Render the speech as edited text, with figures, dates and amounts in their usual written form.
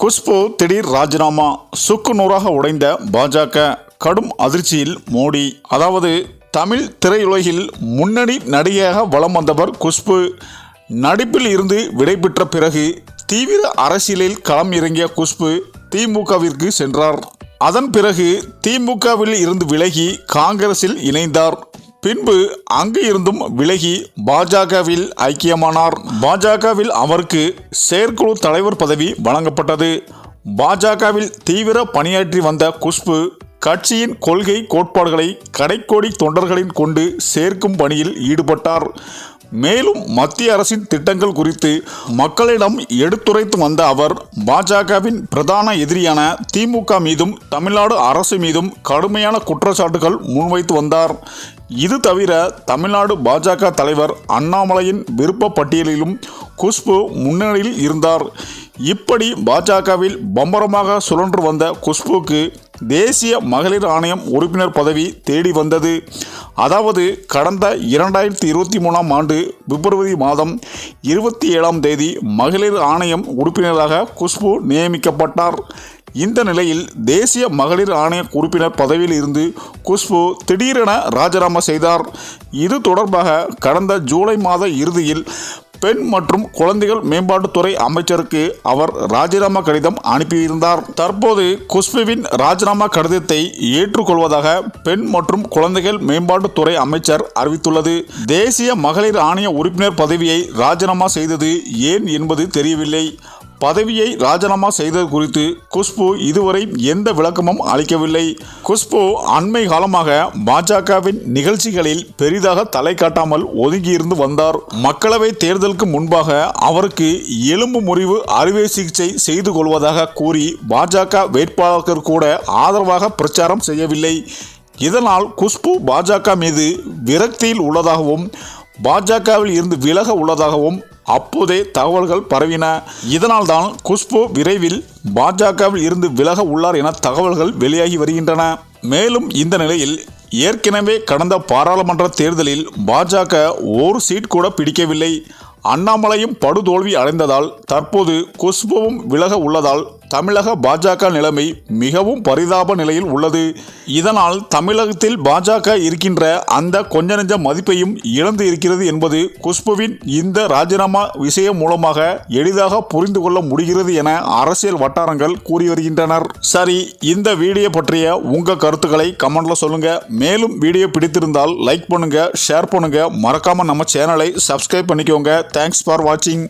குஷ்பு திடீர் ராஜினாமா, சுக்கு நூறாக உடைந்த பாஜக, கடும் அதிர்ச்சியில் மோடி. அதாவது தமிழ் திரையுலகில் முன்னணி நடிகையாக வலம் வந்தவர் குஷ்பு. நடிப்பில் இருந்து விடைபெற்ற பிறகு தீவிர அரசியலில் களம் இறங்கிய குஷ்பு திமுகவிற்கு சென்றார். அதன் பிறகு திமுகவில் இருந்து விலகி காங்கிரஸில் இணைந்தார். பின்பு அங்கு இருந்தும் விலகி பாஜகவில் ஐக்கியமானார். பாஜகவில் அவருக்கு செயற்குழு தலைவர் பதவி வழங்கப்பட்டது. பாஜகவில் தீவிர பணியாற்றி வந்த குஷ்பு கட்சியின் கொள்கை கோட்பாடுகளை கடைக்கோடி தொண்டர்களின் கொண்டு சேர்க்கும் பணியில் ஈடுபட்டார். மேலும் மத்திய அரசின் திட்டங்கள் குறித்து மக்களிடம் எடுத்துரைத்து வந்த அவர் பாஜகவின் பிரதான எதிரியான திமுக மீதும் தமிழ்நாடு அரசு மீதும் கடுமையான குற்றச்சாட்டுகள் முன்வைத்து வந்தார். இது தவிர தமிழ்நாடு பாஜக தலைவர் அண்ணாமலையின் விருப்ப பட்டியலிலும் குஷ்பு முன்னணியில் இருந்தார். இப்படி பாஜகவில் பம்பரமாக சுழன்று வந்த குஷ்புக்கு தேசிய மகளிர் ஆணையம் உறுப்பினர் பதவி தேடி வந்தது. அதாவது கடந்த 2023ஆம் ஆண்டு பிப்ரவரி மாதம் 27ஆம் தேதி மகளிர் ஆணையம் உறுப்பினராக குஷ்பு நியமிக்கப்பட்டார். இந்த நிலையில் தேசிய மகளிர் ஆணைய உறுப்பினர் பதவியில் இருந்து குஷ்பு திடீரென ராஜினாமா செய்தார். இது தொடர்பாக கடந்த ஜூலை மாத இறுதியில் பெண் மற்றும் குழந்தைகள் மேம்பாட்டுத்துறை அமைச்சருக்கு அவர் ராஜினாமா கடிதம் அனுப்பியிருந்தார். தற்போது குஷ்புவின் ராஜினாமா கடிதத்தை ஏற்றுக்கொள்வதாக பெண் மற்றும் குழந்தைகள் மேம்பாட்டுத்துறை அமைச்சர் அறிவித்துள்ளது. தேசிய மகளிர் ஆணைய உறுப்பினர் பதவியை ராஜினாமா செய்தது ஏன் என்பது தெரியவில்லை. பதவியை ராஜினாமா செய்தது குறித்து குஷ்பு இதுவரை எந்த விளக்கமும் அளிக்கவில்லை. குஷ்பு அண்மை காலமாக பாஜகவின் நிகழ்ச்சிகளில் பெரிதாக தலை காட்டாமல் ஒதுங்கியிருந்து வந்தார். மக்களவை தேர்தலுக்கு முன்பாக அவருக்கு எலும்பு முறிவு அறுவை சிகிச்சை செய்து கொள்வதாக கூறி பாஜக வேட்பாளர்கள் கூட ஆதரவாக பிரச்சாரம் செய்யவில்லை. இதனால் குஷ்பு பாஜக மீது விரக்தியில் உள்ளதாகவும் பாஜகவில் இருந்து விலக உள்ளதாகவும் அப்போதே தகவல்கள் பரவின. இதனால்தான் குஷ்பு விரைவில் பாஜகவில் இருந்து விலக உள்ளார் என தகவல்கள் வெளியாகி வருகின்றன. மேலும் இந்த நிலையில் ஏற்கனவே கடந்த பாராளுமன்ற தேர்தலில் பாஜக ஒரு சீட் கூட பிடிக்கவில்லை. அண்ணாமலையும் படுதோல்வி அடைந்ததால் தற்போது குஷ்புவும் விலக உள்ளதால் தமிழக பாஜக நிலைமை மிகவும் பரிதாப நிலையில் உள்ளது. இதனால் தமிழகத்தில் பாஜக இருக்கின்ற அந்த கொஞ்ச நெஞ்ச மதிப்பையும் இழந்து இருக்கிறது என்பது குஷ்புவின் இந்த ராஜினாமா விஷயம் மூலமாக எளிதாக புரிந்து கொள்ள முடிகிறது என அரசியல் வட்டாரங்கள் கூறி வருகின்றனர். சரி, இந்த வீடியோ பற்றிய உங்க கருத்துக்களை கமெண்ட்ல சொல்லுங்க. மேலும் வீடியோ பிடித்திருந்தால் லைக் பண்ணுங்க, ஷேர் பண்ணுங்க, மறக்காம நம்ம சேனலை சப்ஸ்கிரைப் பண்ணிக்கோங்க. தேங்க்ஸ் ஃபார் வாட்சிங்.